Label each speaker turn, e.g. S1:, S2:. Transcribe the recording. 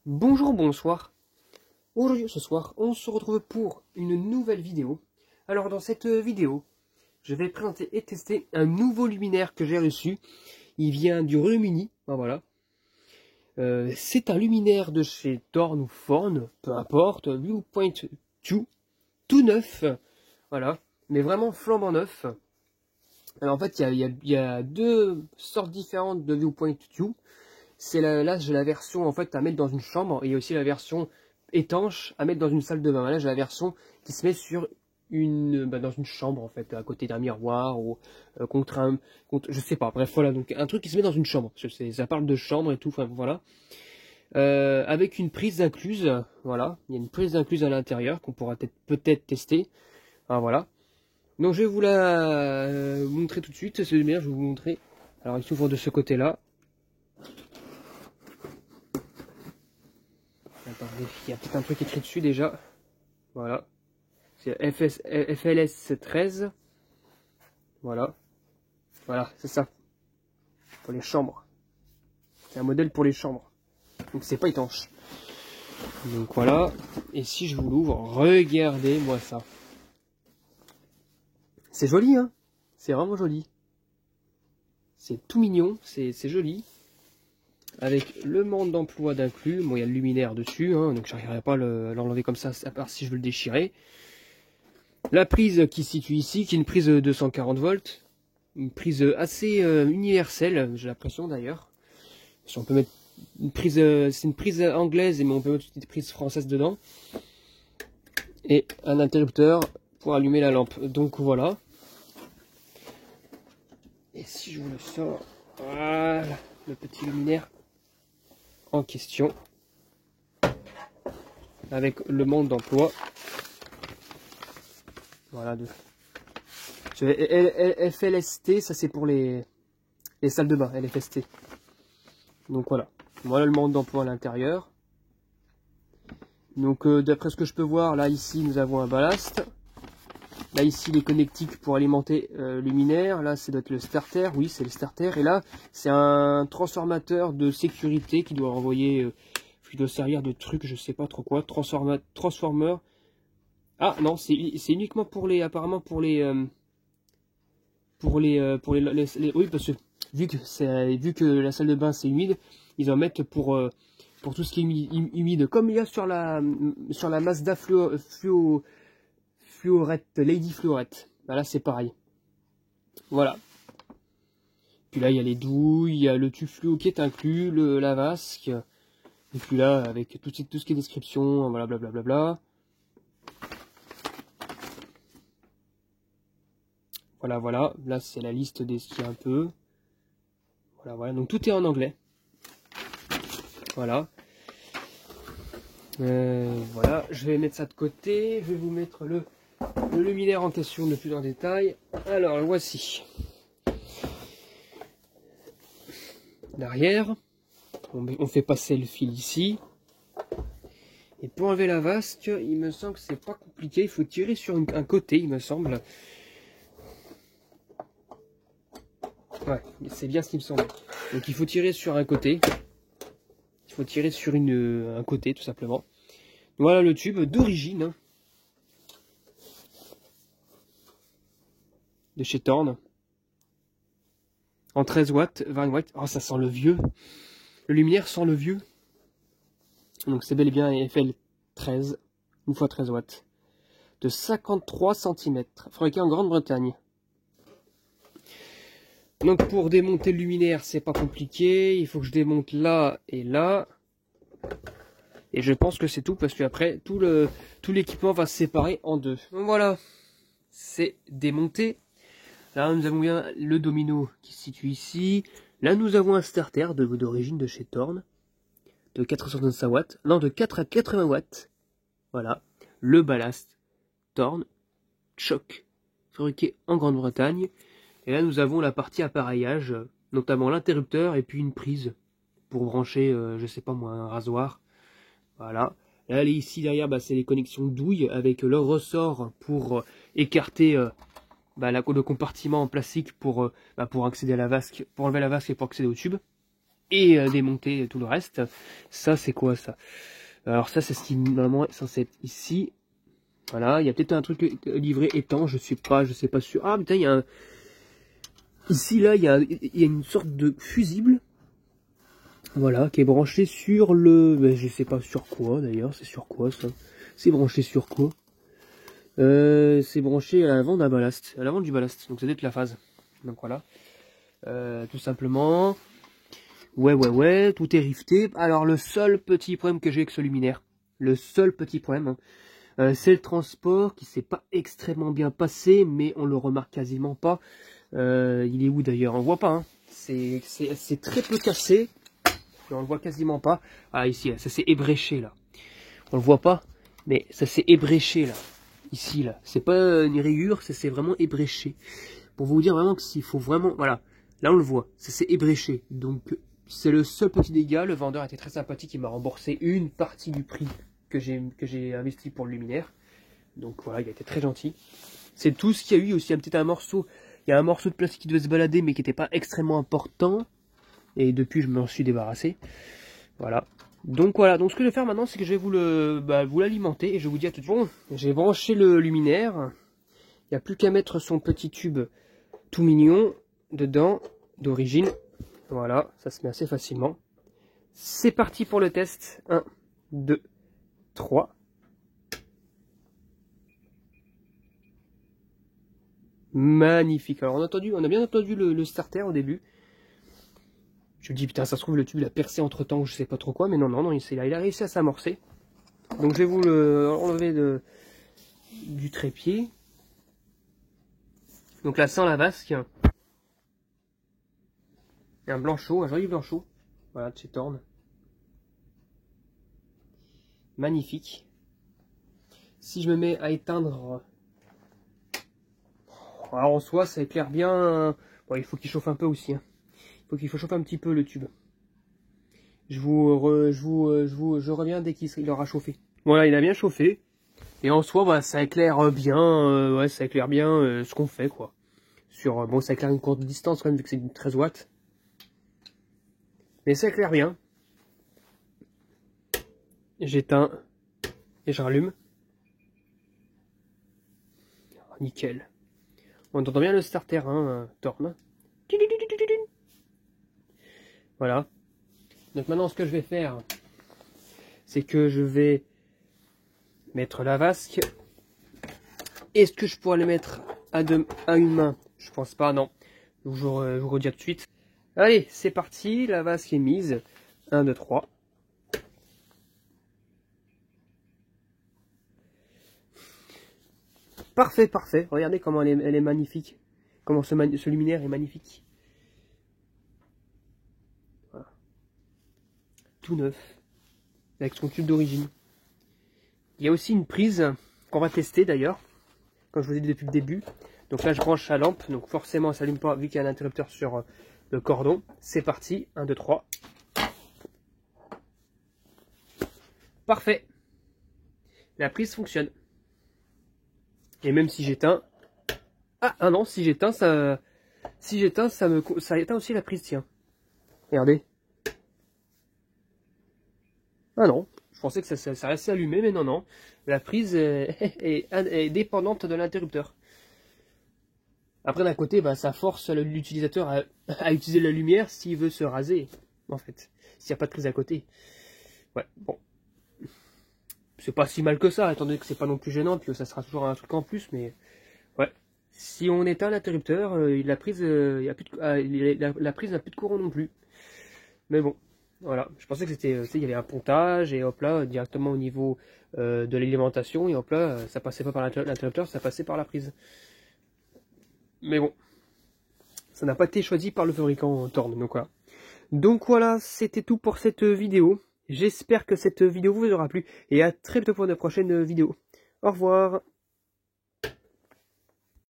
S1: Bonjour, bonsoir. Aujourd'hui, ce soir, on se retrouve pour une nouvelle vidéo. Alors, dans cette vidéo, je vais présenter et tester un nouveau luminaire que j'ai reçu. Il vient du Royaume-Uni, ben voilà. C'est un luminaire de chez Thorn ou Forn, peu importe, Viewpoint 2, tout neuf, voilà, mais vraiment flambant neuf. Alors en fait, il y a deux sortes différentes de Viewpoint 2. Là, j'ai la version en fait à mettre dans une chambre et aussi la version étanche à mettre dans une salle de bain. Là, j'ai la version qui se met sur dans une chambre en fait, à côté d'un miroir ou je sais pas. Bref, voilà, donc un truc qui se met dans une chambre. Ça parle de chambre et tout. Enfin voilà, avec une prise incluse. Voilà, il y a une prise incluse à l'intérieur qu'on pourra peut-être tester. Ah, voilà. Donc je vais vous la montrer tout de suite. C'est bien, je vais vous montrer. Alors il s'ouvre de ce côté-là. Attendez, il y a peut-être un truc écrit dessus déjà. Voilà. C'est FLS 13. Voilà. Voilà, c'est ça. Pour les chambres. C'est un modèle pour les chambres. Donc c'est pas étanche. Donc voilà. Et si je vous l'ouvre, regardez-moi ça. C'est joli, hein? C'est vraiment joli. C'est tout mignon, c'est joli. Avec le mode d'emploi d'inclus. Bon, il y a le luminaire dessus, hein, donc j'arriverai pas à l'enlever comme ça, à part si je veux le déchirer. La prise qui se situe ici, qui est une prise 240 volts. Une prise assez universelle, j'ai l'impression d'ailleurs. Si on peut mettre une prise, c'est une prise anglaise, mais on peut mettre une prise française dedans. Et un interrupteur pour allumer la lampe. Donc voilà. Et si je vous le sors, voilà, le petit luminaire en question. Avec le mode d'emploi. Voilà, FLST, ça c'est pour les salles de bain, LFST. Donc voilà. Voilà le mode d'emploi à l'intérieur. Donc d'après ce que je peux voir, là ici nous avons un ballast. Là ici les connectiques pour alimenter le luminaire. Là ça doit être le starter, oui c'est le starter. Et là c'est un transformateur de sécurité qui doit envoyer, qui doit servir de truc, je sais pas trop quoi. Transformeur. Ah non, c'est uniquement pour les, apparemment pour les oui, parce que vu que la salle de bain c'est humide, ils en mettent pour tout ce qui est humide, comme il y a sur la Mazda Fluorette, Lady Fluorette. Là c'est pareil. Voilà. Puis là il y a les douilles, il y a le tube fluo qui est inclus, la vasque. Et puis là avec tout ce qui est description, voilà, blablabla. Voilà, voilà, là c'est la liste des skis un peu. Voilà, voilà, donc tout est en anglais. Voilà. Voilà, je vais mettre ça de côté. Je vais vous mettre le luminaire en question de plus en détail. Alors, le voici. Derrière, on fait passer le fil ici. Et pour enlever la vasque, il me semble que c'est pas compliqué. Il faut tirer sur un côté, il me semble. Ouais, c'est bien ce qui me semble. Donc il faut tirer sur un côté. Il faut tirer sur un côté, tout simplement. Voilà le tube d'origine. Hein, de chez Thorn. En 13 watts, 20 watts. Oh, ça sent le vieux. Le luminaire sent le vieux. Donc c'est bel et bien un FL 13. Une fois 13 watts. De 53 cm. Fabriqué en Grande-Bretagne. Donc pour démonter le luminaire, c'est pas compliqué. Il faut que je démonte là et là. Et je pense que c'est tout parce qu'après tout l'équipement va se séparer en deux. Donc voilà, c'est démonté. Là nous avons bien le domino qui se situe ici. Là nous avons un starter d'origine de chez Thorn. De 465 watts. Non, de 4 à 80 watts. Voilà. Le ballast Thorn Choc. Fabriqué en Grande-Bretagne. Et là nous avons la partie appareillage. Notamment l'interrupteur et puis une prise. Pour brancher, je sais pas moi, un rasoir. Voilà. Là, ici derrière, c'est les connexions douilles avec leur ressort pour écarter le compartiment en plastique pour accéder à la vasque, pour enlever la vasque et pour accéder au tube. et démonter tout le reste. Ça, c'est quoi ça? Alors ça, c'est ce qui normalement est censé être ici. Voilà, il y a peut-être un truc livré étanche, je sais pas sûr. Ah putain, il y a un... Ici, là, il y a une sorte de fusible. Voilà, qui est branché sur le... Ben, je sais pas sur quoi d'ailleurs, c'est sur quoi ça? C'est branché sur quoi? C'est branché à l'avant d'un ballast, à l'avant du ballast, donc ça doit être la phase. Donc voilà, tout simplement. Ouais, tout est rifté. Alors le seul petit problème que j'ai avec ce luminaire, le seul petit problème, hein, c'est le transport qui s'est pas extrêmement bien passé, mais on le remarque quasiment pas. Il est où d'ailleurs? On voit pas, hein. C'est très peu cassé, on le voit quasiment pas. Ah ici, là, ça s'est ébréché là. On le voit pas, mais ça s'est ébréché là. Ici là, c'est pas une rayure, ça s'est vraiment ébréché. Pour vous dire vraiment que s'il faut vraiment, voilà, là on le voit, ça s'est ébréché. Donc c'est le seul petit dégât. Le vendeur était très sympathique, il m'a remboursé une partie du prix que j'ai investi pour le luminaire. Donc voilà, il a été très gentil. C'est tout ce qu'il y a eu. Aussi un morceau, il y a un morceau de plastique qui devait se balader mais qui n'était pas extrêmement important. Et depuis je m'en suis débarrassé. Voilà. Donc voilà, donc ce que je vais faire maintenant, c'est que je vais vous l'alimenter et je vous dis à tout de suite. Bon, j'ai branché le luminaire. Il n'y a plus qu'à mettre son petit tube tout mignon dedans, d'origine. Voilà, ça se met assez facilement. C'est parti pour le test. 1, 2, 3. Magnifique. Alors on a bien entendu le starter au début. Je me dis, putain, ça se trouve, le tube il a percé entre temps, je sais pas trop quoi, mais non, il a réussi à s'amorcer. Donc je vais vous le enlever du trépied. Donc là, sans la vasque. Et un blanchot, un joli blanchot. Voilà, de chez Thorn. Magnifique. Si je me mets à éteindre... Alors en soi, ça éclaire bien. Bon, il faut qu'il chauffe un peu aussi. Hein. Il faut chauffer un petit peu le tube. Je reviens dès qu'il aura chauffé. Voilà, il a bien chauffé. Et en soi, bah, ça éclaire bien. Ouais, ça éclaire bien ce qu'on fait, quoi. Bon, ça éclaire une courte distance quand même, vu que c'est une 13 watts. Mais ça éclaire bien. J'éteins et je rallume. Oh, nickel. On entend bien le starter, hein, Thorn. Voilà. Donc maintenant, ce que je vais faire, c'est que je vais mettre la vasque. Est-ce que je pourrais le mettre à une main? Je pense pas, non. Donc je vous redis tout de suite. Allez, c'est parti. La vasque est mise. 1, 2, 3. Parfait, parfait. Regardez comment elle est magnifique. Comment ce luminaire est magnifique. Voilà. Tout neuf. Avec son tube d'origine. Il y a aussi une prise qu'on va tester d'ailleurs. Comme je vous ai dit depuis le début. Donc là, je branche la lampe. Donc forcément, ça s'allume pas vu qu'il y a un interrupteur sur le cordon. C'est parti. 1, 2, 3. Parfait. La prise fonctionne. Et même si j'éteins... Ah non, si j'éteins, ça éteint aussi la prise, tiens. Regardez. Ah non, je pensais que ça restait allumé, mais non. La prise est dépendante de l'interrupteur. Après, d'un côté, bah, ça force l'utilisateur à utiliser la lumière s'il veut se raser, en fait. S'il n'y a pas de prise à côté. Ouais, bon. C'est pas si mal que ça, étant donné que c'est pas non plus gênant, puis ça sera toujours un truc en plus, mais... Ouais. Si on éteint l'interrupteur, la prise n'a plus de courant non plus. Mais bon, voilà. Je pensais que c'était, il y avait un pontage et hop là, directement au niveau de l'alimentation et hop là, ça passait pas par l'interrupteur, ça passait par la prise. Mais bon, ça n'a pas été choisi par le fabricant Thorn, donc voilà. Donc voilà, c'était tout pour cette vidéo. J'espère que cette vidéo vous aura plu et à très bientôt pour une prochaine vidéo. Au revoir.